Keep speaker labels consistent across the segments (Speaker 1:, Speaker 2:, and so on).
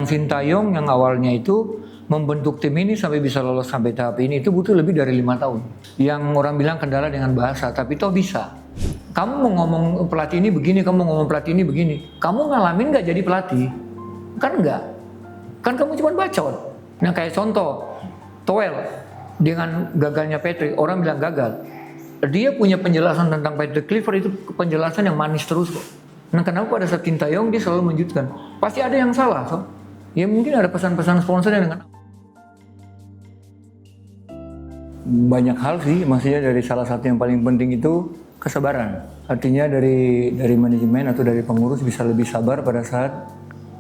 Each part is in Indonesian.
Speaker 1: Sintayong yang awalnya itu membentuk tim ini sampai bisa lolos sampai tahap ini itu butuh lebih dari 5 tahun. Yang orang bilang kendala dengan bahasa, tapi toh bisa. Kamu mau ngomong pelatih ini begini, kamu mau ngomong pelatih ini begini. Kamu ngalamin nggak jadi pelatih? Kan nggak. Kan kamu cuma bacot. Nah kayak contoh, Toel dengan gagalnya Patrick, orang bilang gagal. Dia punya penjelasan tentang Patrick Kluivert itu penjelasan yang manis terus kok. Nah kenapa pada saat Sintayong dia selalu menunjukkan? Pasti ada yang salah, so. Ya mungkin ada pesan-pesan sponsor yang dengan banyak hal sih, maksudnya dari salah satu yang paling penting itu kesabaran. Artinya dari manajemen atau dari pengurus bisa lebih sabar pada saat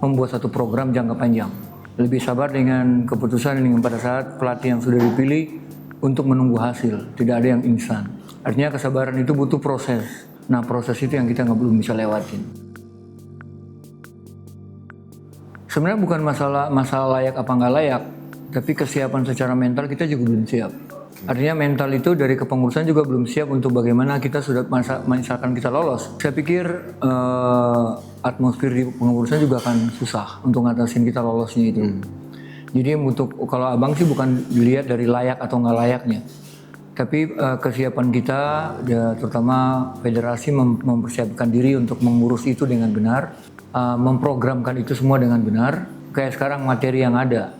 Speaker 1: membuat satu program jangka panjang. Lebih sabar dengan keputusan dengan pada saat pelatih yang sudah dipilih untuk menunggu hasil. Tidak ada yang instan. Artinya kesabaran itu butuh proses. Nah proses itu yang kita belum bisa lewatin. Sebenarnya bukan masalah layak apa nggak layak, tapi kesiapan secara mental kita juga belum siap. Artinya mental itu dari kepengurusan juga belum siap untuk bagaimana kita sudah misalkan kita lolos. Saya pikir atmosfer di pengurusan juga akan susah untuk ngatasin kita lolosnya itu. Jadi untuk kalau abang sih bukan dilihat dari layak atau nggak layaknya, tapi kesiapan kita, ya, terutama federasi mempersiapkan diri untuk mengurus itu dengan benar, memprogramkan itu semua dengan benar. Kayak sekarang materi yang ada.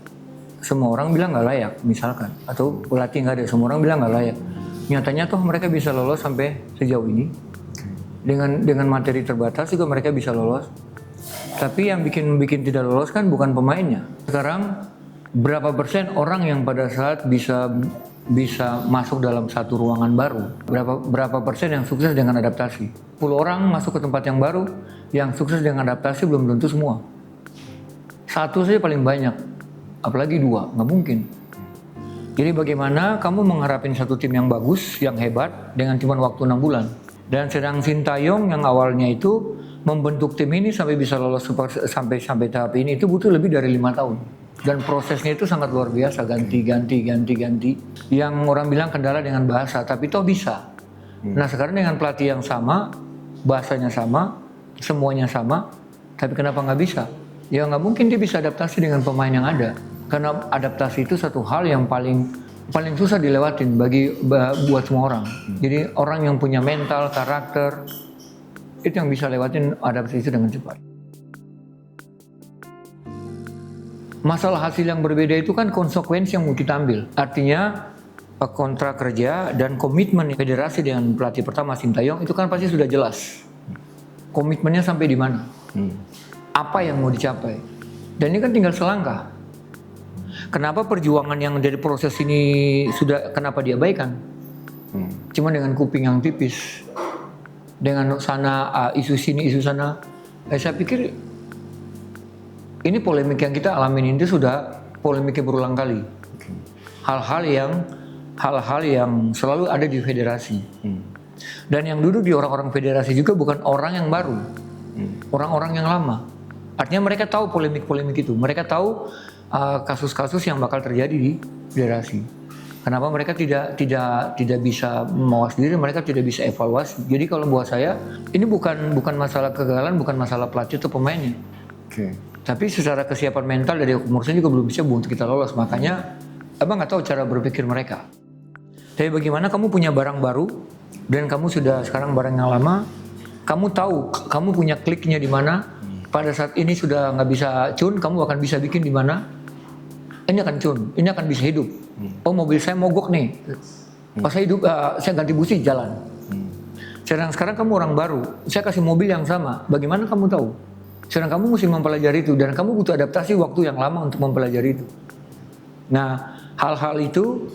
Speaker 1: Semua orang bilang nggak layak misalkan, atau pelatih nggak ada, semua orang bilang nggak layak. Nyatanya toh mereka bisa lolos sampai sejauh ini dengan materi terbatas juga mereka bisa lolos. Tapi yang bikin tidak lolos kan bukan pemainnya. Sekarang berapa persen orang yang pada saat bisa masuk dalam satu ruangan baru, berapa persen yang sukses dengan adaptasi? 10 orang masuk ke tempat yang baru, yang sukses dengan adaptasi belum tentu semua. Satu saja paling banyak. Apalagi 2, nggak mungkin. Jadi bagaimana kamu mengharapin satu tim yang bagus, yang hebat dengan cuma waktu 6 bulan. Dan sedang Sintayong yang awalnya itu membentuk tim ini sampai bisa lolos sampai tahap ini itu butuh lebih dari 5 tahun. Dan prosesnya itu sangat luar biasa, ganti. Yang orang bilang kendala dengan bahasa, tapi toh bisa. Nah sekarang dengan pelatih yang sama, bahasanya sama, semuanya sama, tapi kenapa nggak bisa? Ya nggak mungkin dia bisa adaptasi dengan pemain yang ada. Karena adaptasi itu satu hal yang paling susah dilewatin buat semua orang. Jadi orang yang punya mental, karakter, itu yang bisa lewatin adaptasi itu dengan cepat. Masalah hasil yang berbeda itu kan konsekuensi yang mau kita ambil. Artinya kontrak kerja dan komitmen federasi dengan pelatih pertama Sintayong itu kan pasti sudah jelas. Komitmennya sampai di mana? Apa yang mau dicapai? Dan ini kan tinggal selangkah. Kenapa perjuangan yang dari proses ini kenapa diabaikan? Cuma dengan kuping yang tipis, dengan sana isu sini isu sana. Saya pikir ini polemik yang kita alamin itu sudah polemiknya berulang kali. Hal-hal yang selalu ada di federasi. Dan yang duduk di orang-orang federasi juga bukan orang yang baru, orang-orang yang lama. Artinya mereka tahu polemik-polemik itu, mereka tahu kasus-kasus yang bakal terjadi di federasi. Kenapa mereka tidak bisa mawas diri, mereka tidak bisa evaluasi. Jadi kalau buat saya ini bukan masalah kegagalan, bukan masalah pelatih atau pemainnya. Tapi secara kesiapan mental dari kepengurusan juga belum bisa untuk kita lolos. Makanya abang nggak tahu cara berpikir mereka. Tapi bagaimana kamu punya barang baru dan kamu sudah sekarang barang yang lama, kamu tahu kamu punya kliknya di mana. Pada saat ini sudah nggak bisa cun, kamu akan bisa bikin di mana? Ini akan cun, ini akan bisa hidup. Oh mobil saya mogok nih, pas saya hidup, saya ganti busi jalan. Sekarang kamu orang baru, saya kasih mobil yang sama, bagaimana kamu tahu? Sedang kamu mesti mempelajari itu dan kamu butuh adaptasi waktu yang lama untuk mempelajari itu. Nah hal-hal itu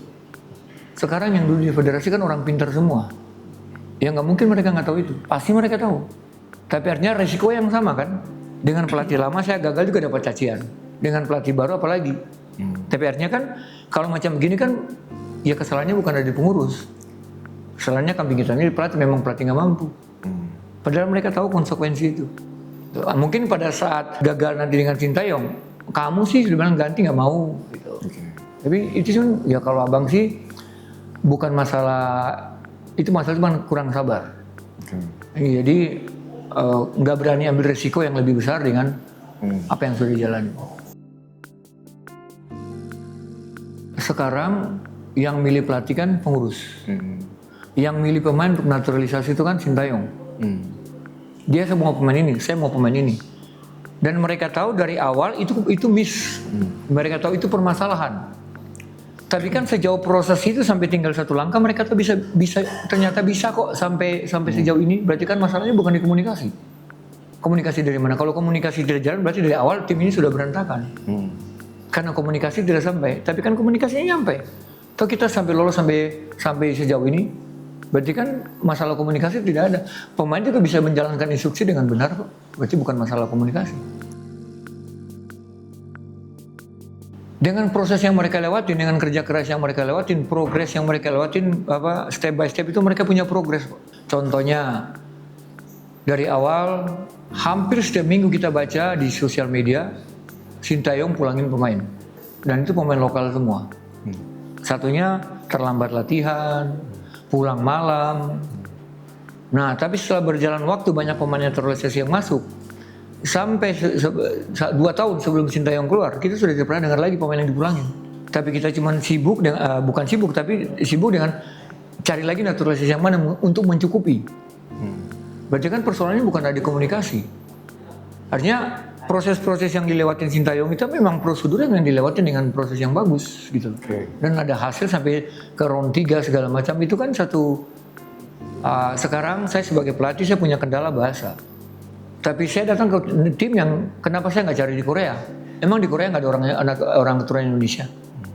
Speaker 1: sekarang yang dulu di federasi kan orang pintar semua. Ya nggak mungkin mereka nggak tahu itu, pasti mereka tahu. Tapi artinya resiko yang sama kan. Dengan pelatih lama saya gagal juga dapat cacian. Dengan pelatih baru apalagi. Tapi artinya kan kalau macam begini kan ya kesalahannya bukan dari pengurus. Kesalahannya kambing hitamnya di pelatih, memang pelatih nggak mampu. Padahal mereka tahu konsekuensi itu. Mungkin pada saat gagal nanti dengan Sintayong, kamu sih sudah bilang ganti nggak mau. Gitu. Tapi itu kan ya kalau abang sih bukan masalah, itu masalah cuma kurang sabar. Jadi nggak berani ambil resiko yang lebih besar dengan apa yang sudah dijalani. sekarang yang milih pelatih kan pengurus. Yang milih pemain untuk naturalisasi itu kan Sintayong. Dia semua pemain ini, saya mau pemain ini. Dan mereka tahu dari awal itu miss. Mereka tahu itu permasalahan. Tapi kan sejauh proses itu sampai tinggal satu langkah mereka tuh bisa ternyata bisa kok sampai sejauh ini. Berarti kan masalahnya bukan di komunikasi. Komunikasi dari mana? Kalau komunikasi tidak jalan berarti dari awal tim ini sudah berantakan. Karena komunikasi tidak sampai. Tapi kan komunikasinya nyampe. Toh kita sampai lolos sampai sejauh ini. Berarti kan masalah komunikasi tidak ada. Pemain juga bisa menjalankan instruksi dengan benar kok. Berarti bukan masalah komunikasi. Dengan proses yang mereka lewatin, dengan kerja keras yang mereka lewatin, progres yang mereka lewatin, step by step itu mereka punya progres. Contohnya, dari awal, hampir setiap minggu kita baca di sosial media, Sintayong pulangin pemain. Dan itu pemain lokal semua. Satunya terlambat latihan, pulang malam. Nah, tapi setelah berjalan waktu, banyak pemain naturalisasi yang masuk. Sampai 2 tahun sebelum Sintayong keluar, kita sudah tidak pernah dengar lagi pemain yang dipulangin. Tapi kita cuma sibuk dengan, bukan sibuk, tapi sibuk dengan cari lagi naturalisasi yang mana untuk mencukupi. Berarti kan persoalannya bukan ada di komunikasi. Artinya proses-proses yang dilewatin Sintayong itu memang prosedur yang dilewatin dengan proses yang bagus gitu. Dan ada hasil sampai ke round 3 segala macam. Itu kan satu, sekarang saya sebagai pelatih saya punya kendala bahasa. Tapi saya datang ke tim yang kenapa saya nggak cari di Korea? Emang di Korea nggak ada orang keturunan Indonesia?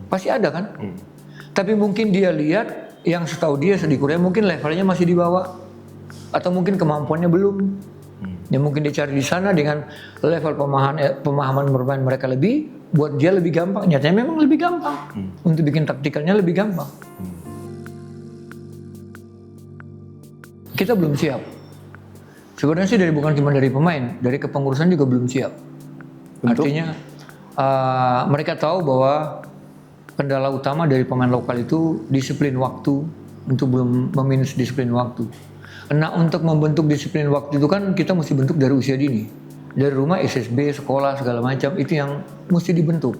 Speaker 1: Pasti ada kan? Tapi mungkin dia lihat yang setahu dia di Korea mungkin levelnya masih di bawah. Atau mungkin kemampuannya belum. Ya mungkin dia cari di sana dengan level pemahaman bermain mereka lebih, buat dia lebih gampang. Nyatanya memang lebih gampang. Untuk bikin taktikalnya lebih gampang. Kita belum siap. Sebenarnya sih bukan cuma dari pemain, dari kepengurusan juga belum siap. Artinya mereka tahu bahwa kendala utama dari pemain lokal itu disiplin waktu, untuk belum meminus disiplin waktu. Nah, untuk membentuk disiplin waktu itu kan kita mesti bentuk dari usia dini. Dari rumah, SSB, sekolah, segala macam, itu yang mesti dibentuk.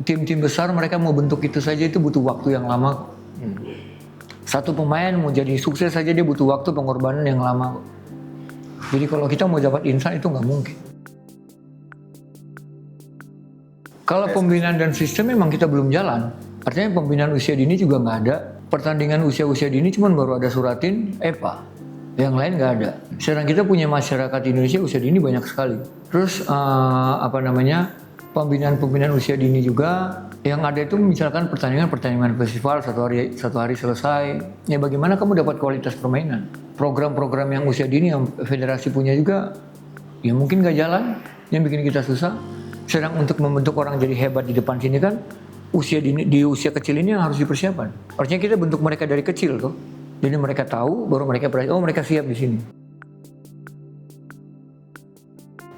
Speaker 1: Tim-tim besar mereka mau bentuk itu saja itu butuh waktu yang lama. Satu pemain mau jadi sukses saja dia butuh waktu pengorbanan yang lama. Jadi kalau kita mau dapat insan itu nggak mungkin. Kalau pembinaan dan sistem memang kita belum jalan. Artinya pembinaan usia dini juga nggak ada. Pertandingan usia dini cuma baru ada Suratin, EPA. Yang lain nggak ada. Sedangkan kita punya masyarakat Indonesia usia dini banyak sekali. Terus pembinaan usia dini juga yang ada itu misalkan pertandingan festival satu hari selesai. Ya bagaimana kamu dapat kualitas permainan? Program-program yang usia dini yang federasi punya juga ya mungkin nggak jalan, yang bikin kita susah. Sedang untuk membentuk orang jadi hebat di depan sini kan di usia kecil ini yang harus dipersiapkan. Artinya kita bentuk mereka dari kecil tuh. Jadi mereka tahu baru mereka mereka siap di sini.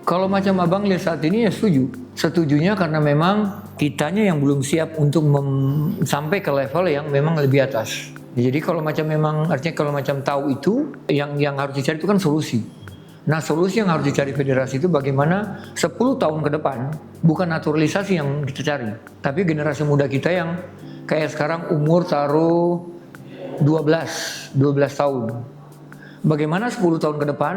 Speaker 1: Kalau macam abang lihat saat ini ya setuju. Setujunya karena memang kitanya yang belum siap untuk sampai ke level yang memang lebih atas. Jadi kalau macam tahu itu yang harus dicari itu kan solusi. Nah, solusi yang harus dicari federasi itu bagaimana 10 tahun ke depan bukan naturalisasi yang kita cari, tapi generasi muda kita yang kayak sekarang umur taruh 12 tahun. Bagaimana 10 tahun ke depan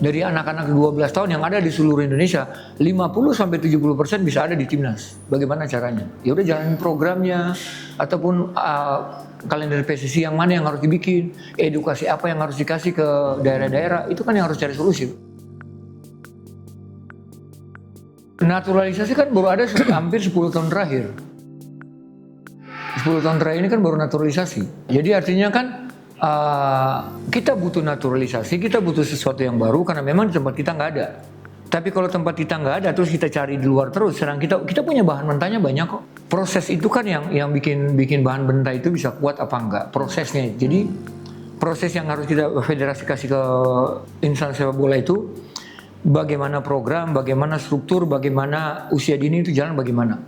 Speaker 1: dari anak-anak 12 tahun yang ada di seluruh Indonesia 50-70% bisa ada di timnas. Bagaimana caranya? Ya udah jalanin programnya ataupun kalender PSSI yang mana yang harus dibikin, edukasi apa yang harus dikasih ke daerah-daerah, itu kan yang harus cari solusi. Naturalisasi kan baru ada hampir 10 tahun terakhir. 10 tahun terakhir ini kan baru naturalisasi. Jadi artinya kan kita butuh naturalisasi, kita butuh sesuatu yang baru karena memang di tempat kita nggak ada. Tapi kalau tempat kita nggak ada, terus kita cari di luar terus, sedang kita punya bahan mentahnya banyak kok. Proses itu kan yang bikin bahan mentah itu bisa kuat apa enggak, prosesnya. Jadi proses yang harus kita federasi kasih ke insan sepak bola itu, bagaimana program, bagaimana struktur, bagaimana usia dini itu jalan bagaimana.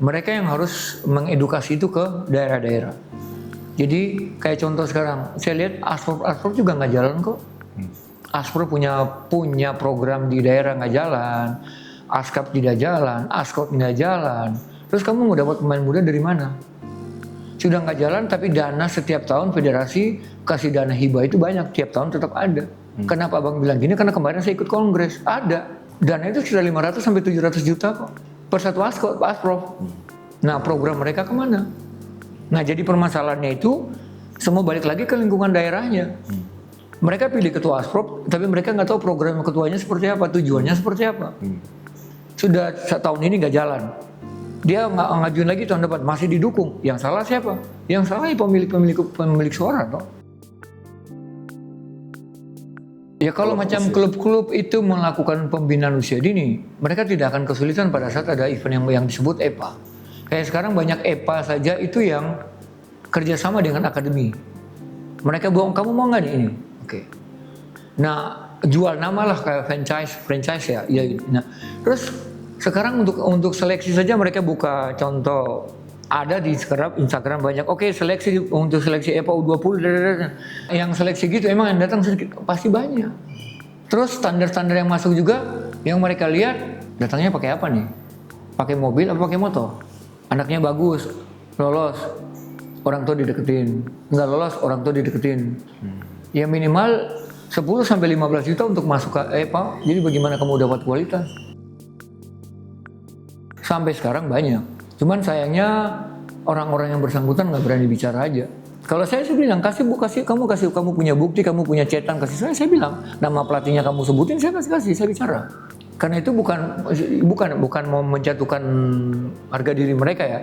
Speaker 1: Mereka yang harus mengedukasi itu ke daerah-daerah. Jadi kayak contoh sekarang, saya lihat Asprop juga nggak jalan kok. Asprop punya program di daerah nggak jalan, Askap tidak jalan, Askot nggak jalan. Terus kamu mau dapat pemain muda dari mana? Sudah nggak jalan, tapi dana setiap tahun federasi kasih dana hibah itu banyak, tiap tahun tetap ada. Kenapa abang bilang gini? Karena kemarin saya ikut kongres, ada. Dana itu sudah 500 sampai 700 juta kok per satu asprof. Nah program mereka kemana? Nah jadi permasalahannya itu semua balik lagi ke lingkungan daerahnya. Mereka pilih ketua asprof, tapi mereka nggak tahu program ketuanya seperti apa, tujuannya seperti apa. Sudah setahun ini nggak jalan. Dia nggak ngajuin lagi tahun depan, masih didukung. Yang salah siapa? Yang salah ya pemilik suara toh. Ya kalau macam klub-klub itu melakukan pembinaan usia dini, mereka tidak akan kesulitan pada saat ada event yang disebut EPA. Kayak sekarang banyak EPA saja itu yang kerjasama dengan akademi. Mereka bohong, kamu mau nggak nih ini? Oke. Nah jual nama lah kayak franchise ya. Nah terus sekarang untuk seleksi saja mereka buka contoh. Ada di Instagram banyak, oke seleksi untuk seleksi EPA U20, yang seleksi gitu emang yang datang sedikit, pasti banyak. Terus standar-standar yang masuk juga, yang mereka lihat datangnya pakai apa nih? Pakai mobil apa pakai motor? Anaknya bagus, lolos, orang tua dideketin. Nggak lolos, orang tua dideketin. Ya minimal 10-15 juta untuk masuk ke EPA, jadi bagaimana kamu dapat kualitas? Sampai sekarang banyak. Cuman sayangnya orang-orang yang bersangkutan nggak berani bicara aja. Kalau saya bilang kamu punya bukti, kamu punya cetan, kasih saya bilang nama pelatihnya kamu sebutin, saya kasih, saya bicara. Karena itu bukan mau menjatuhkan harga diri mereka ya.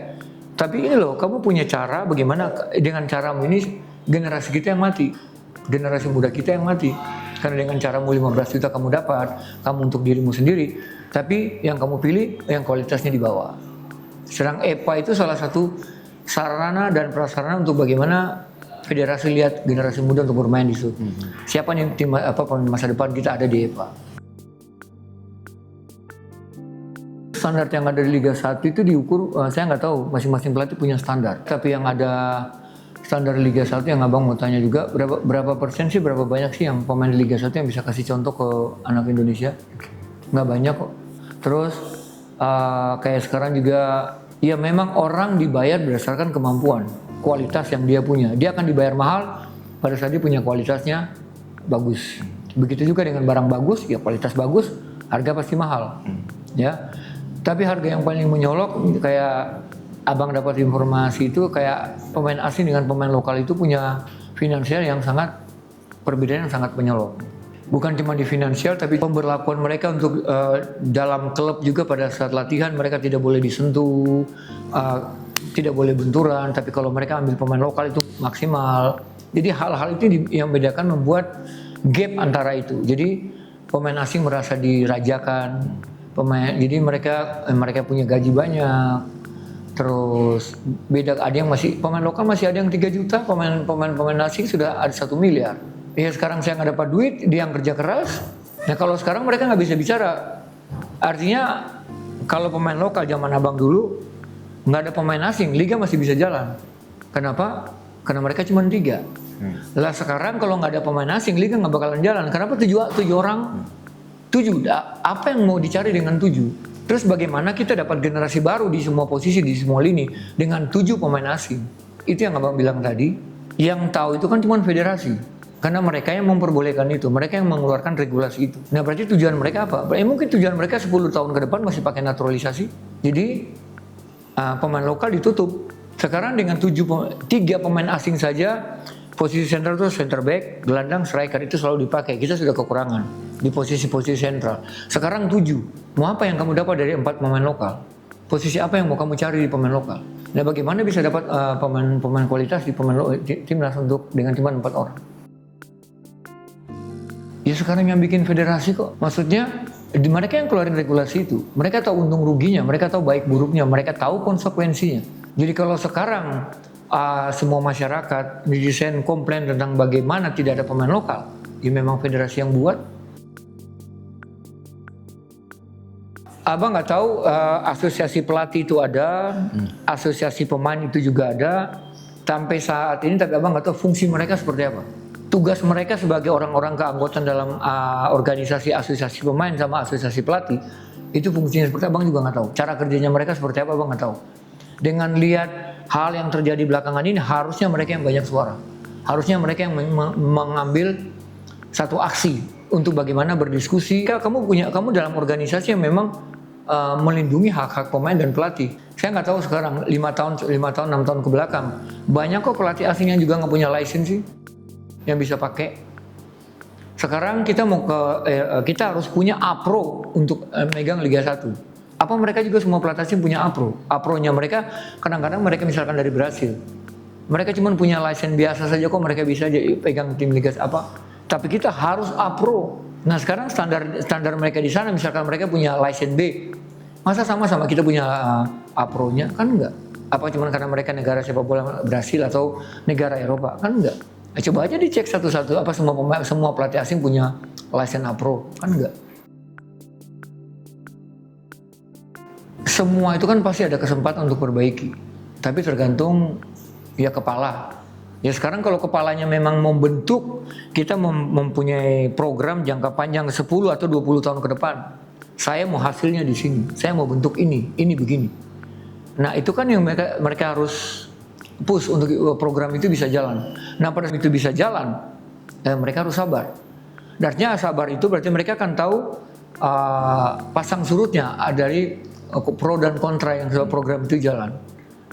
Speaker 1: Tapi ini loh, kamu punya cara bagaimana dengan caramu ini generasi kita yang mati, generasi muda kita yang mati. Karena dengan caramu 15 juta kamu dapat, kamu untuk dirimu sendiri. Tapi yang kamu pilih yang kualitasnya di bawah. Sedang EPA itu salah satu sarana dan prasarana untuk bagaimana federasi lihat generasi muda untuk bermain di situ. Siapa nih pemain masa depan kita ada di EPA. Standar yang ada di Liga 1 itu diukur, saya nggak tahu, masing-masing pelatih punya standar. Tapi yang ada standar Liga 1 yang abang mau tanya juga, berapa persen sih, berapa banyak sih yang pemain di Liga 1 yang bisa kasih contoh ke anak Indonesia? Nggak banyak kok. Terus kayak sekarang juga, ya memang orang dibayar berdasarkan kemampuan, kualitas yang dia punya. Dia akan dibayar mahal pada saat dia punya kualitasnya bagus. Begitu juga dengan barang bagus, ya kualitas bagus, harga pasti mahal. Ya, tapi harga yang paling menyolok kayak abang dapat informasi itu kayak pemain asing dengan pemain lokal itu punya finansial yang sangat perbedaan yang sangat menyolok. Bukan cuma di finansial, tapi pemberlakuan mereka untuk dalam klub juga pada saat latihan mereka tidak boleh disentuh, tidak boleh benturan. Tapi kalau mereka ambil pemain lokal itu maksimal. Jadi hal-hal itu yang membedakan, membuat gap antara itu. Jadi pemain asing merasa dirajakan, jadi mereka punya gaji banyak. Terus beda, ada yang masih pemain lokal masih ada yang 3 juta, pemain asing sudah ada 1 miliar. Ya sekarang saya nggak dapat duit, dia yang kerja keras. Nah kalau sekarang mereka nggak bisa bicara. Artinya kalau pemain lokal zaman abang dulu nggak ada pemain asing, liga masih bisa jalan. Kenapa? Karena mereka cuma 3. Lah sekarang kalau nggak ada pemain asing, liga nggak bakalan jalan. Kenapa 7 orang? 7. Apa yang mau dicari dengan 7? Terus bagaimana kita dapat generasi baru di semua posisi, di semua lini dengan 7 pemain asing? Itu yang abang bilang tadi. Yang tahu itu kan cuma federasi. Karena mereka yang memperbolehkan itu, mereka yang mengeluarkan regulasi itu. Nah berarti tujuan mereka apa? Mungkin tujuan mereka 10 tahun ke depan masih pakai naturalisasi. Jadi pemain lokal ditutup. Sekarang dengan 3 pemain asing saja, posisi sentral itu center back, gelandang, striker itu selalu dipakai. Kita sudah kekurangan di posisi-posisi sentral. Sekarang 7. Mau apa yang kamu dapat dari 4 pemain lokal? Posisi apa yang mau kamu cari di pemain lokal? Nah bagaimana bisa dapat pemain kualitas di timnas untuk dengan cuma 4 orang? Ya sekarang yang bikin federasi kok. Maksudnya mereka yang keluarin regulasi itu. Mereka tahu untung ruginya, mereka tahu baik buruknya, mereka tahu konsekuensinya. Jadi kalau sekarang semua masyarakat didesain komplain tentang bagaimana tidak ada pemain lokal, ya memang federasi yang buat. Abang nggak tahu asosiasi pelatih itu ada, asosiasi pemain itu juga ada. Sampai saat ini tapi abang nggak tahu fungsi mereka seperti apa. Tugas mereka sebagai orang-orang keanggotaan dalam organisasi asosiasi pemain sama asosiasi pelatih itu fungsinya seperti apa abang juga nggak tahu. Cara kerjanya mereka seperti apa abang nggak tahu. Dengan lihat hal yang terjadi belakangan ini harusnya mereka yang banyak suara. Harusnya mereka yang mengambil satu aksi untuk bagaimana berdiskusi. Kamu dalam organisasi yang memang melindungi hak-hak pemain dan pelatih. Saya nggak tahu sekarang 5 tahun, 6 tahun ke belakang banyak kok pelatih asing yang juga nggak punya lisensi yang bisa pakai. Sekarang kita kita harus punya APRO untuk megang Liga 1. Apa mereka juga semua pelatih asing punya APRO? APRO-nya mereka kadang-kadang mereka misalkan dari Brasil. Mereka cuma punya lisensi biasa saja kok mereka bisa aja pegang tim Liga apa. Tapi kita harus APRO. Nah sekarang standar mereka di sana misalkan mereka punya lisensi B. Masa sama-sama kita punya APRO-nya? Kan enggak. Apa cuma karena mereka negara sepak bola Brasil atau negara Eropa? Kan enggak. Nah, coba aja dicek satu-satu apa semua pelatih asing punya lisensi APRO? Kan enggak. Semua itu kan pasti ada kesempatan untuk perbaiki. Tapi tergantung ya kepala. Ya sekarang kalau kepalanya memang membentuk, kita mempunyai program jangka panjang 10 atau 20 tahun ke depan. Saya mau hasilnya di sini, saya mau bentuk ini begini. Nah itu kan yang mereka harus push untuk program itu bisa jalan. Nah pada saat itu bisa jalan, mereka harus sabar. Dan artinya sabar itu berarti mereka akan tahu pasang surutnya dari pro dan kontra yang program itu jalan.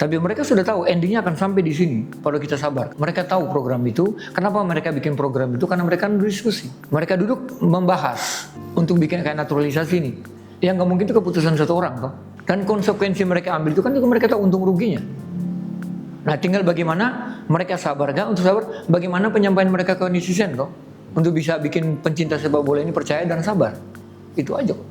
Speaker 1: Tapi mereka sudah tahu endingnya akan sampai di sini. Kalau kita sabar, mereka tahu program itu. Kenapa mereka bikin program itu? Karena mereka berdiskusi. Mereka duduk membahas untuk bikin kayak naturalisasi ini. Yang nggak mungkin itu keputusan satu orang, toh. Dan konsekuensi mereka ambil itu kan juga mereka tahu untung ruginya. Nah, tinggal bagaimana mereka sabar gak untuk sabar. Bagaimana penyampaian mereka ke netizen, toh, untuk bisa bikin pencinta sepak bola ini percaya dan sabar. Itu aja kok.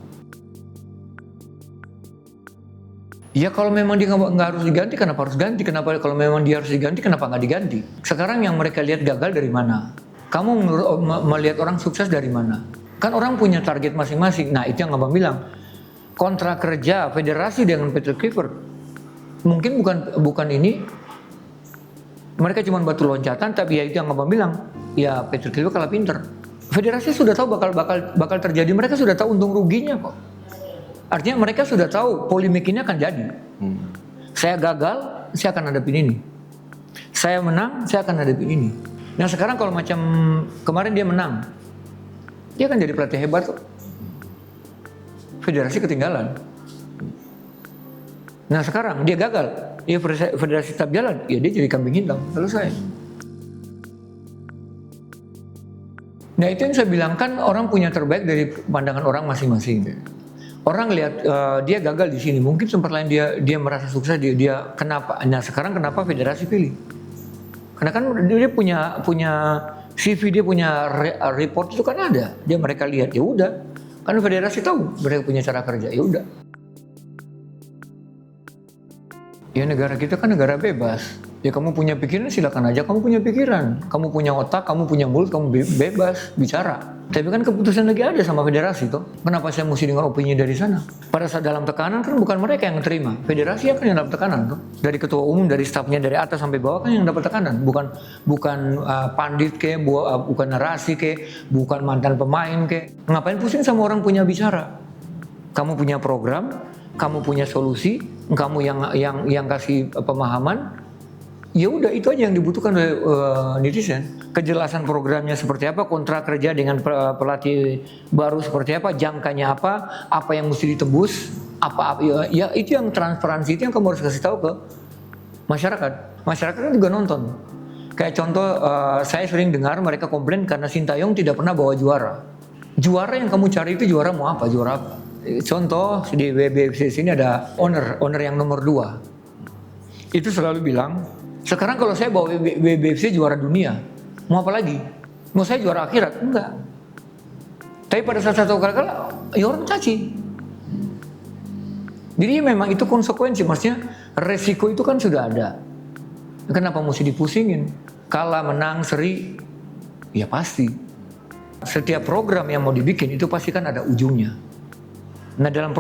Speaker 1: Ya kalau memang dia nggak harus diganti, kenapa harus ganti? Kenapa kalau memang dia harus diganti, kenapa nggak diganti? Sekarang yang mereka lihat gagal dari mana? Kamu melihat orang sukses dari mana? Kan orang punya target masing-masing. Nah itu yang abang bilang. Kontrak kerja federasi dengan Peter Clifford mungkin bukan ini. Mereka cuma batu loncatan, tapi ya itu yang abang bilang. Ya Peter Clifford kalah pinter. Federasi sudah tahu bakal terjadi. Mereka sudah tahu untung ruginya kok. Artinya mereka sudah tahu polemik ini akan jadi. Saya gagal, saya akan hadapin ini. Saya menang, saya akan hadapin ini. Nah sekarang kalau macam kemarin dia menang, dia akan jadi pelatih hebat kok. Federasi ketinggalan. Nah sekarang dia gagal, ya federasi tetap jalan, ya dia jadi kambing hitam. Selesai. Nah itu yang saya bilang kan orang punya terbaik dari pandangan orang masing-masing. Orang lihat dia gagal di sini, mungkin tempat lain dia merasa sukses, dia kenapa? Nah sekarang kenapa federasi pilih? Karena kan dia punya CV, dia punya report itu kan ada, mereka lihat ya udah, kan federasi tahu mereka punya cara kerja ya udah. Ya negara kita kan negara bebas. Ya kamu punya pikiran silakan aja kamu punya pikiran. Kamu punya otak, kamu punya mulut, kamu bebas bicara. Tapi kan keputusan lagi ada sama federasi toh. Kenapa saya mesti dengar opini dari sana? Pada saat dalam tekanan kan bukan mereka yang terima. Federasi apa yang dapat tekanan toh? Dari ketua umum, dari stafnya dari atas sampai bawah kan yang dapat tekanan. Bukan pandit ke, bukan narasi ke, bukan mantan pemain ke. Ngapain pusing sama orang punya bicara? Kamu punya program, kamu punya solusi, kamu yang kasih pemahaman. Ya udah itu aja yang dibutuhkan oleh netizen. Kejelasan programnya seperti apa, kontrak kerja dengan pelatih baru seperti apa, jangkanya apa yang mesti ditebus, ya itu yang transparansi, itu yang kamu harus kasih tahu ke masyarakat. Masyarakat kan juga nonton. Kayak contoh saya sering dengar mereka komplain karena Sintayong tidak pernah bawa juara. Juara yang kamu cari itu juara mau apa? Juara apa? Contoh di WBFC sini ada owner yang nomor 2. Itu selalu bilang, sekarang kalau saya bawa WBFC juara dunia, mau apa lagi? Mau saya juara akhirat? Enggak. Tapi pada saat satu kali ya orang caci. Jadi memang itu konsekuensi, maksudnya resiko itu kan sudah ada. Kenapa mesti dipusingin? Kalah, menang, seri, ya pasti. Setiap program yang mau dibikin itu pasti kan ada ujungnya. Nah dalam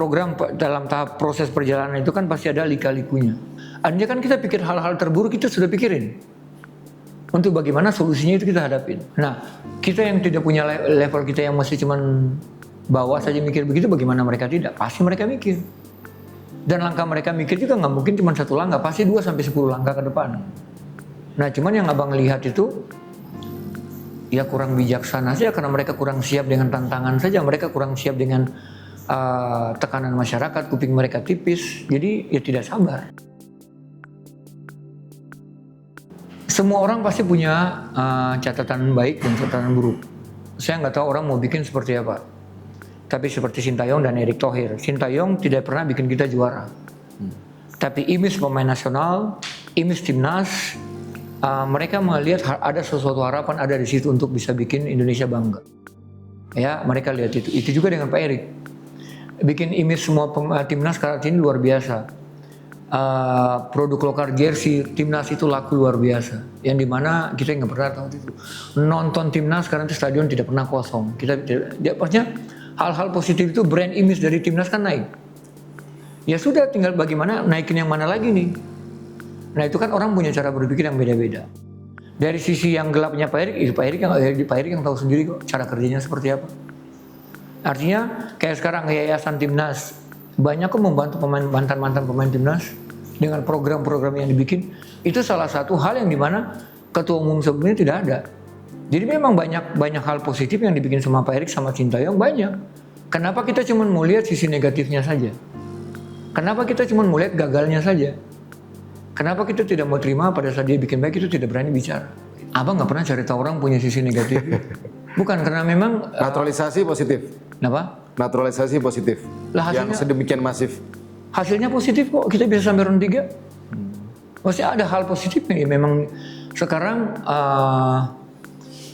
Speaker 1: tahap proses perjalanan itu kan pasti ada lika-likunya. Artinya kan kita pikir hal-hal terburuk itu sudah pikirin. Untuk bagaimana solusinya itu kita hadapin. Nah kita yang tidak punya level kita yang masih cuman bawah saja mikir begitu, bagaimana mereka tidak? Pasti mereka mikir. Dan langkah mereka mikir juga nggak mungkin cuma 1 langkah, pasti 2-10 langkah ke depan. Nah cuman yang abang lihat itu ya kurang bijaksana saja karena mereka kurang siap dengan tantangan saja, mereka kurang siap dengan tekanan masyarakat, kuping mereka tipis, jadi ya tidak sabar. Semua orang pasti punya catatan baik dan catatan buruk. Saya nggak tahu orang mau bikin seperti apa. Tapi seperti Sintayong dan Erick Thohir, Sintayong tidak pernah bikin kita juara. Tapi image pemain nasional, image timnas, mereka melihat ada sesuatu harapan ada di situ untuk bisa bikin Indonesia bangga. Ya, mereka lihat itu. Itu juga dengan Pak Erick. Bikin image semua timnas saat ini luar biasa. Produk lokal jersey timnas itu laku luar biasa. Yang dimana kita nggak pernah tahu itu. Nonton timnas sekarang itu stadion tidak pernah kosong. Maksudnya hal-hal positif itu brand image dari timnas kan naik. Ya sudah, tinggal bagaimana naikin yang mana lagi nih. Nah itu kan orang punya cara berpikir yang beda-beda. Dari sisi yang gelapnya Pak Erick, Pak Erick yang tahu sendiri kok cara kerjanya seperti apa. Artinya kayak sekarang yayasan timnas banyak kok membantu mantan pemain timnas dengan program-program yang dibikin. Itu salah satu hal yang dimana ketua umum sebelumnya tidak ada. Jadi memang banyak hal positif yang dibikin sama Pak Erick sama Sintayong banyak. Kenapa kita cuma mau lihat sisi negatifnya saja? Kenapa kita cuma mau lihat gagalnya saja? Kenapa kita tidak mau terima pada saat dia bikin baik itu tidak berani bicara? Abang nggak pernah cari tahu orang punya sisi negatif. Bukan karena memang
Speaker 2: naturalisasi positif.
Speaker 1: Kenapa?
Speaker 2: Naturalisasi positif.
Speaker 1: Lah,
Speaker 2: yang sedemikian masif.
Speaker 1: Hasilnya positif kok, kita bisa sampai round 3. Maksudnya ada hal positifnya ya. Memang sekarang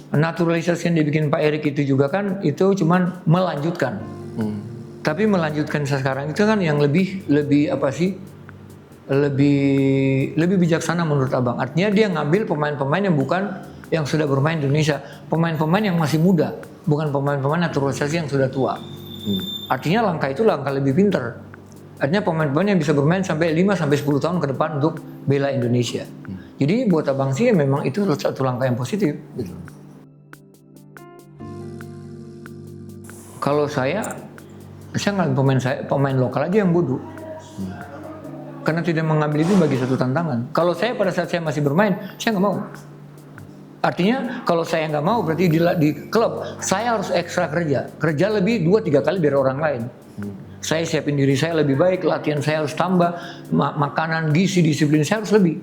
Speaker 1: naturalisasi yang dibikin Pak Erick itu juga kan itu cuman melanjutkan. Tapi melanjutkan sekarang itu kan yang lebih apa sih? Lebih bijaksana menurut abang. Artinya dia ngambil pemain-pemain yang sudah bermain di Indonesia, pemain-pemain yang masih muda, bukan pemain-pemain naturalisasi yang sudah tua. Artinya langkah itu langkah lebih pintar. Artinya pemain-pemain yang bisa bermain sampai 5-10 tahun ke depan untuk bela Indonesia. Jadi buat abang sih memang itu satu langkah yang positif. Kalau saya ngambil pemain lokal aja yang bodoh. Karena tidak mengambil itu bagi satu tantangan. Kalau saya pada saat saya masih bermain, saya nggak mau. Artinya kalau saya nggak mau berarti di klub saya harus ekstra kerja lebih 2-3 kali dari orang lain. Saya siapin diri saya lebih baik, latihan saya harus tambah, makanan, gizi, disiplin saya harus lebih.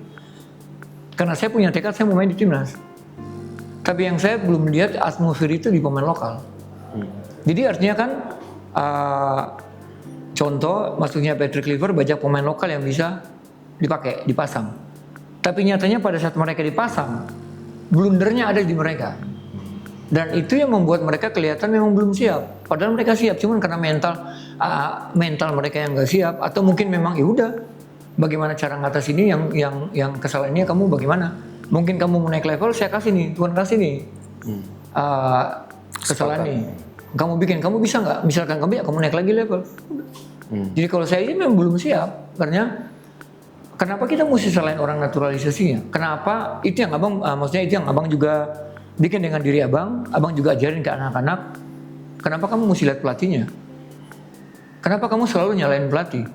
Speaker 1: Karena saya punya tekad saya mau main di timnas. Tapi yang saya belum lihat atmosfer itu di pemain lokal. Jadi artinya kan contoh maksudnya Patrick Kluivert banyak pemain lokal yang bisa dipasang. Tapi nyatanya pada saat mereka dipasang, blundernya ada di mereka. Dan itu yang membuat mereka kelihatan memang belum siap. Padahal mereka siap, cuman karena mental mereka yang nggak siap atau mungkin memang ya udah bagaimana cara ngatas ini yang kesalahannya kamu bagaimana? Mungkin kamu mau naik level, saya kasih nih, Tuhan kasih nih kesalahan nih. Kamu bisa nggak? Misalkan kamu naik lagi level. Jadi kalau saya ini memang belum siap, karena kenapa kita mesti salahin orang naturalisasinya? Kenapa? Itu yang abang, maksudnya itu yang abang juga bikin dengan diri abang juga ajarin ke anak-anak. Kenapa kamu mesti lihat pelatihnya? Kenapa kamu selalu nyalain pelatih?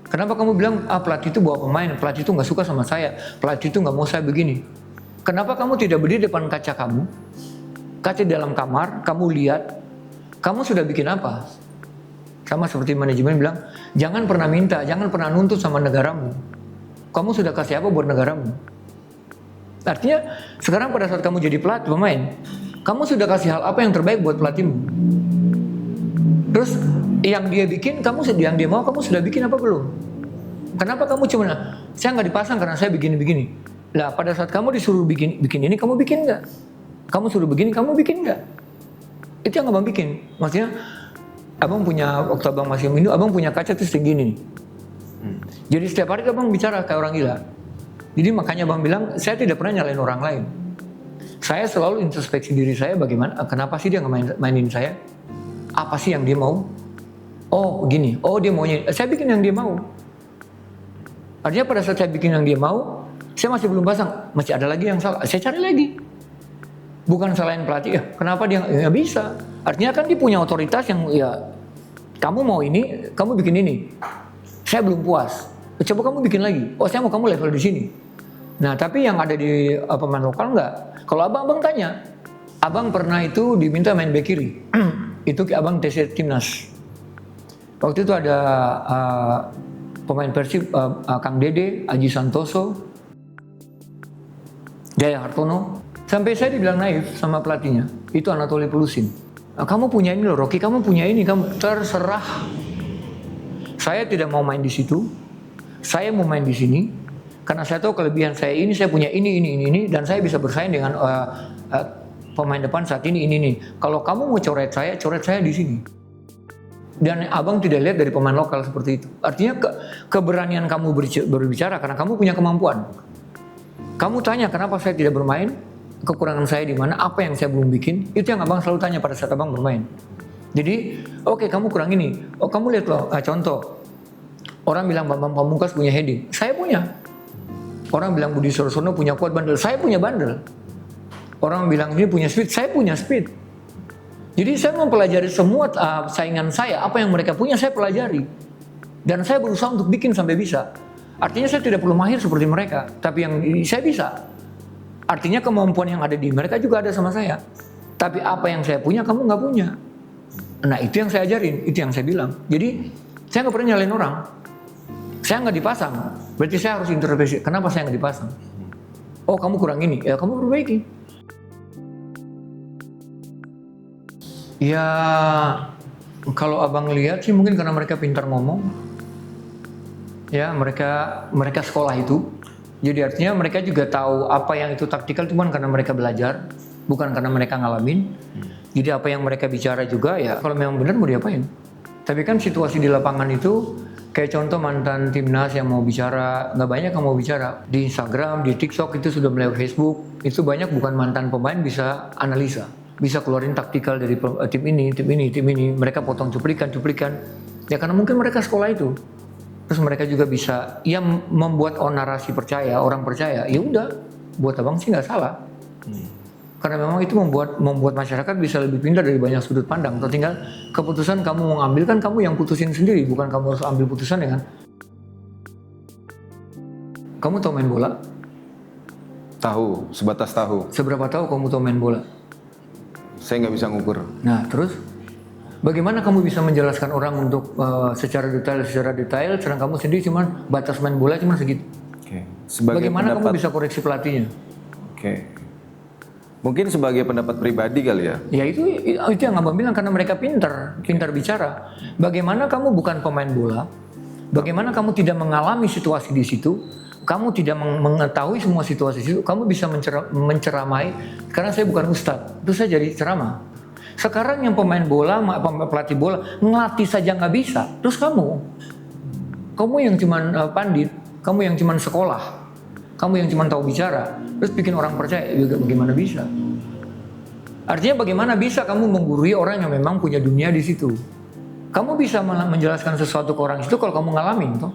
Speaker 1: Kenapa kamu bilang pelatih itu bawa pemain, pelatih itu nggak suka sama saya, pelatih itu nggak mau saya begini? Kenapa kamu tidak berdiri depan kaca di dalam kamar, kamu lihat, kamu sudah bikin apa? Sama seperti manajemen bilang, jangan pernah minta, jangan pernah nuntut sama negaramu. Kamu sudah kasih apa buat negaramu? Artinya sekarang pada saat kamu jadi pelatih pemain, kamu sudah kasih hal apa yang terbaik buat pelatihmu? Terus yang dia bikin, yang dia mau kamu sudah bikin apa belum? Kenapa kamu cuma, saya nggak dipasang karena saya begini-begini. Lah pada saat kamu disuruh bikin ini, kamu bikin nggak? Kamu suruh begini, kamu bikin nggak? Itu yang abang bikin. Maksudnya, abang punya, waktu abang masih minum, abang punya kaca tuh setinggi ini. Jadi setiap hari abang bicara kayak orang gila. Jadi makanya abang bilang, saya tidak pernah nyalain orang lain. Saya selalu introspeksi diri saya bagaimana, kenapa sih dia nggak mainin saya? Apa sih yang dia mau? Oh begini, oh dia maunya, saya bikin yang dia mau. Artinya pada saat saya bikin yang dia mau, saya masih belum pasang, masih ada lagi yang salah, saya cari lagi. Bukan salahin pelatih, kenapa dia nggak bisa? Artinya kan dia punya otoritas yang ya, kamu mau ini, kamu bikin ini. Saya belum puas. Coba kamu bikin lagi. Oh, saya mau kamu level di sini. Nah, tapi yang ada di pemain lokal enggak. Kalau abang tanya, abang pernah itu diminta main bek kiri. Itu abang TC Timnas. Waktu itu ada pemain Persib, Kang Dede, Aji Santoso, Jaya Hartono. Sampai saya dibilang naif sama pelatihnya, itu Anatoly Pelusin. Kamu punya ini loh Rocky, kamu punya ini, kamu terserah. Saya tidak mau main di situ, saya mau main di sini. Karena saya tahu kelebihan saya ini, saya punya ini, dan saya bisa bersaing dengan pemain depan saat ini. Kalau kamu mau coret saya di sini. Dan abang tidak lihat dari pemain lokal seperti itu. Artinya keberanian kamu berbicara karena kamu punya kemampuan. Kamu tanya kenapa saya tidak bermain, kekurangan saya di mana, apa yang saya belum bikin, itu yang abang selalu tanya pada saat abang bermain. Jadi, oke, kamu kurang ini. Oh, kamu lihat loh, contoh. Orang bilang Bambang Pamungkas punya heading, saya punya. Orang bilang Budi Sorosono punya kuat bandel, saya punya bandel. Orang bilang ini punya speed, saya punya speed. Jadi saya mempelajari semua saingan saya, apa yang mereka punya saya pelajari. Dan saya berusaha untuk bikin sampai bisa. Artinya saya tidak perlu mahir seperti mereka, tapi yang saya bisa. Artinya kemampuan yang ada di mereka juga ada sama saya. Tapi apa yang saya punya kamu nggak punya. Nah itu yang saya ajarin, itu yang saya bilang. Jadi saya nggak pernah nyalain orang. Saya nggak dipasang, berarti saya harus intervensi. Kenapa saya nggak dipasang? Oh kamu kurang ini, ya kamu perbaiki. Ya kalau abang lihat sih mungkin karena mereka pintar ngomong. Ya mereka sekolah itu. Jadi artinya mereka juga tahu apa yang itu taktikal, cuman karena mereka belajar, bukan karena mereka ngalamin. Jadi apa yang mereka bicara juga ya kalau memang benar mau diapain. Tapi kan situasi di lapangan itu kayak contoh mantan timnas yang mau bicara, nggak banyak yang mau bicara. Di Instagram, di TikTok itu sudah mulai Facebook, itu banyak bukan mantan pemain bisa analisa. Bisa keluarin taktikal dari tim ini. Mereka potong cuplikan. Ya karena mungkin mereka sekolah itu. Terus mereka juga bisa, ya membuat narasi percaya, orang percaya. Ya udah, buat abang sih nggak salah. Karena memang itu membuat masyarakat bisa lebih pintar dari banyak sudut pandang. Tinggal keputusan kamu mau ngambil kan kamu yang putusin sendiri, bukan kamu harus ambil putusan dengan. Kamu tahu main bola?
Speaker 2: Tahu, sebatas tahu.
Speaker 1: Seberapa tahu kamu tahu main bola?
Speaker 2: Saya nggak bisa ngukur.
Speaker 1: Nah terus, bagaimana kamu bisa menjelaskan orang untuk secara detail, sedang kamu sendiri cuman batas main bola cuma segitu.
Speaker 2: Oke.
Speaker 1: Bagaimana kamu bisa koreksi pelatihnya?
Speaker 2: Oke. Mungkin sebagai pendapat pribadi kali ya?
Speaker 1: Ya itu yang abang bilang karena mereka pintar bicara. Bagaimana kamu bukan pemain bola? Bagaimana kamu tidak mengalami situasi di situ? Kamu tidak mengetahui semua situasi di situ? Kamu bisa menceramai? Karena saya bukan ustadz, itu saya jadi ceramah. Sekarang yang pemain bola, pelatih bola ngelatih saja nggak bisa. Terus kamu yang cuman pandit, kamu yang cuman sekolah. Kamu yang cuma tahu bicara, terus bikin orang percaya, juga bagaimana bisa? Artinya bagaimana bisa kamu menggurui orang yang memang punya dunia di situ? Kamu bisa menjelaskan sesuatu ke orang itu kalau kamu ngalamin, toh?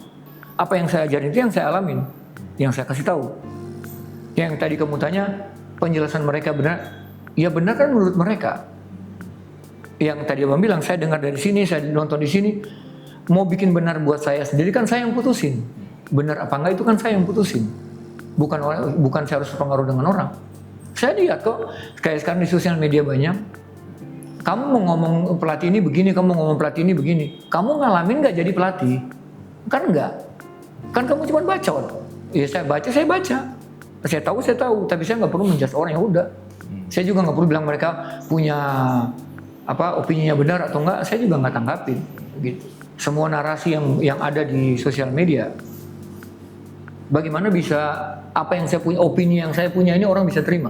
Speaker 1: Apa yang saya ajarin itu yang saya alamin, yang saya kasih tahu. Yang tadi kamu tanya, penjelasan mereka benar? Ya benar kan menurut mereka. Yang tadi abang bilang, saya dengar dari sini, saya nonton di sini, mau bikin benar buat saya sendiri kan saya yang putusin. Benar apa enggak itu kan saya yang putusin. Bukan saya harus terpengaruh dengan orang. Saya lihat kok, kayak sekarang di sosial media banyak. Kamu mau ngomong pelatih ini begini, kamu mau ngomong pelatih ini begini. Kamu ngalamin nggak jadi pelatih? Kan enggak. Kan kamu cuma bacot. Ya saya baca. Saya tahu. Tapi saya nggak perlu menjudge orang, ya udah. Saya juga nggak perlu bilang mereka punya opininya benar atau enggak. Saya juga nggak tanggapin. Gitu. Semua narasi yang ada di sosial media. Bagaimana bisa apa yang saya punya, opini yang saya punya ini orang bisa terima,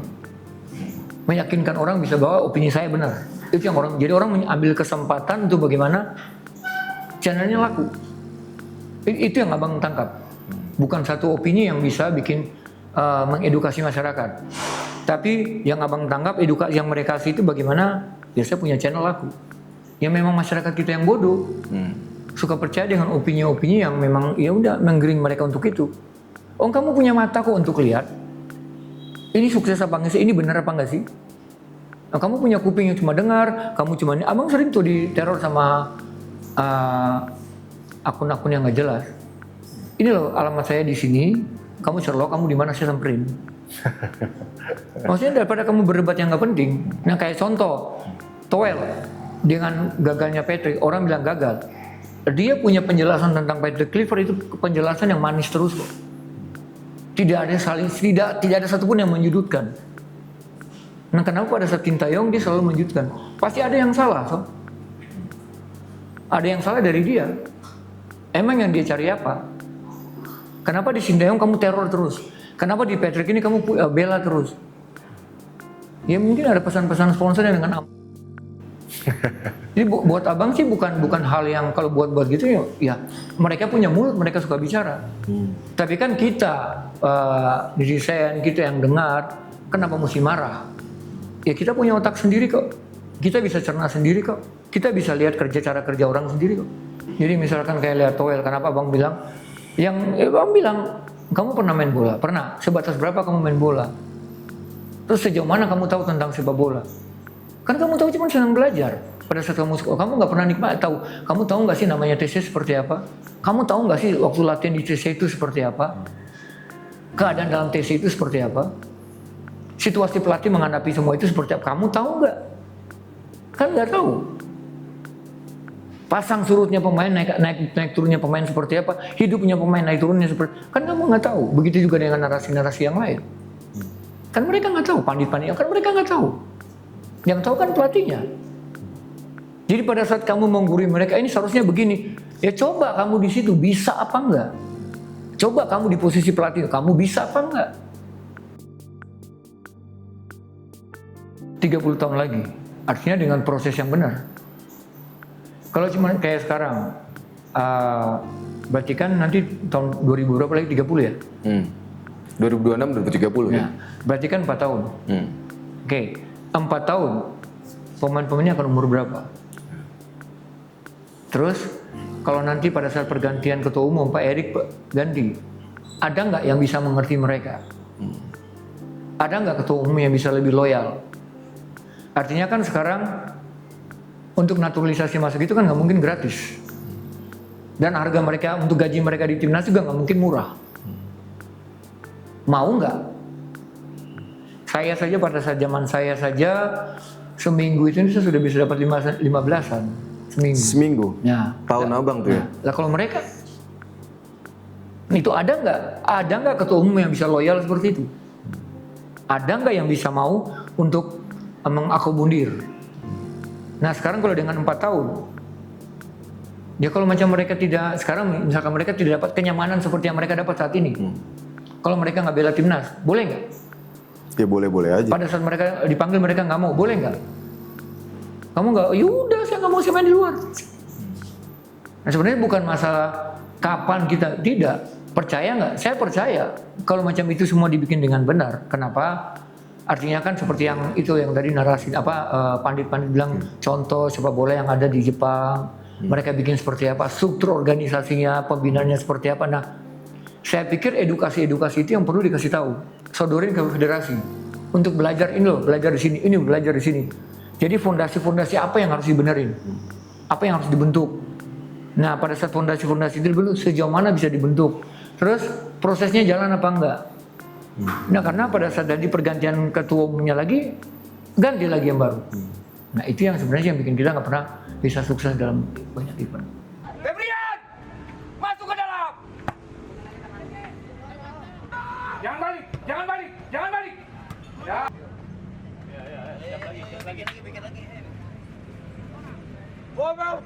Speaker 1: meyakinkan orang bisa bahwa opini saya benar. Itu yang jadi orang mengambil kesempatan untuk bagaimana channelnya laku. Itu yang abang tangkap. Bukan satu opini yang bisa bikin mengedukasi masyarakat. Tapi yang abang tangkap edukasi yang mereka kasih itu bagaimana ya saya punya channel laku. Yang memang masyarakat kita yang bodoh suka percaya dengan opini-opini yang memang ya udah menggiring mereka untuk itu. Oh kamu punya mata kok untuk lihat. Ini sukses apa enggak sih? Ini benar apa enggak sih? Nah, kamu punya kuping yang cuma dengar, abang sering tuh diteror sama akun-akun yang nggak jelas. Ini loh alamat saya di sini, kamu Sherlock, kamu di mana, saya samperin. Maksudnya daripada kamu berdebat yang nggak penting. Nah kayak contoh, Toel dengan gagalnya Patrick, orang bilang gagal. Dia punya penjelasan tentang Patrick Kluivert itu penjelasan yang manis terus kok. Tidak ada satupun yang menyudutkan. Nah kenapa pada saat Sintayong dia selalu menyudutkan? Pasti ada yang salah, so. Ada yang salah dari dia. Emang yang dia cari apa? Kenapa di Sintayong kamu teror terus? Kenapa di Patrick ini kamu bela terus? Ya mungkin ada pesan-pesan sponsor yang dengan jadi buat abang sih bukan hal yang kalau buat gitu ya mereka punya mulut, mereka suka bicara. Tapi kan kita netizen, kita yang dengar, kenapa mesti marah? Ya kita punya otak sendiri kok. Kita bisa cerna sendiri kok. Kita bisa lihat cara kerja orang sendiri kok. Jadi misalkan kayak lihat Toel, kenapa abang bilang abang bilang kamu pernah main bola? Pernah. Sebatas berapa kamu main bola? Terus sejauh mana kamu tahu tentang sepak bola? Kan kamu tahu cuma senang belajar. Pada saat kamu sekolah, kamu nggak pernah nikmat tahu. Kamu tahu nggak sih namanya TC seperti apa? Kamu tahu nggak sih waktu latihan di TC itu seperti apa? Keadaan dalam TC itu seperti apa? Situasi pelatih menghadapi semua itu seperti apa? Kamu tahu nggak? Kan nggak tahu. Pasang surutnya pemain, naik turunnya pemain seperti apa? Hidupnya pemain naik turunnya seperti kan kamu nggak tahu. Begitu juga dengan narasi-narasi yang lain. Kan mereka nggak tahu, pandit-pandit kan mereka nggak tahu. Yang tahu kan pelatihnya. Jadi pada saat kamu menggurui mereka ini seharusnya begini. Ya coba kamu di situ bisa apa enggak? Coba kamu di posisi pelatih, kamu bisa apa enggak? 30 tahun lagi. Artinya dengan proses yang benar. Kalau cuma kayak sekarang, berarti kan nanti tahun 2000 berapa lagi? 30 ya?
Speaker 2: 2026, 2030 ya?
Speaker 1: Berarti kan 4 tahun. Oke, 4 tahun pemain-pemainnya akan umur berapa? Terus kalau nanti pada saat pergantian ketua umum Pak Erik ganti, ada nggak yang bisa mengerti mereka? Ada nggak ketua umum yang bisa lebih loyal? Artinya kan sekarang untuk naturalisasi masuk itu kan nggak mungkin gratis. Dan harga mereka untuk gaji mereka di timnas juga nggak mungkin murah. Mau nggak? Saya saja pada saat zaman saya saja seminggu itu saya sudah bisa dapat 15-an seminggu. Ya.
Speaker 2: Tahun abang tuh ya.
Speaker 1: Lah kalau mereka itu ada nggak ketua umum yang bisa loyal seperti itu? Ada nggak yang bisa mau untuk mengakomodir? Nah sekarang kalau dengan 4 tahun, ya kalau macam mereka tidak sekarang misalkan mereka tidak dapat kenyamanan seperti yang mereka dapat saat ini, kalau mereka nggak bela timnas, boleh nggak?
Speaker 2: Ya boleh-boleh aja.
Speaker 1: Pada saat mereka dipanggil mereka nggak mau, boleh nggak? Kamu nggak, yaudah saya nggak mau main di luar. Nah sebenarnya bukan masalah kapan kita tidak percaya nggak? Saya percaya kalau macam itu semua dibikin dengan benar. Kenapa? Artinya kan seperti yang itu yang tadi narasi pandit-pandit bilang contoh sepak bola yang ada di Jepang. Mereka bikin seperti apa? Struktur organisasinya, pembinaannya seperti apa? Nah, saya pikir edukasi itu yang perlu dikasih tahu. Sodorin ke federasi untuk belajar ini loh, belajar di sini, ini belajar di sini. Jadi fondasi-fondasi apa yang harus dibenerin? Apa yang harus dibentuk? Nah pada saat fondasi-fondasi itu dibentuk, sejauh mana bisa dibentuk? Terus prosesnya jalan apa enggak? Nah karena pada saat tadi pergantian ketua umumnya lagi, ganti lagi yang baru. Nah itu yang sebenarnya yang bikin kita nggak pernah bisa sukses dalam banyak event.
Speaker 3: Febrian, masuk ke dalam. Jangan balik, jangan balik, jangan balik. Ya. Bom Bang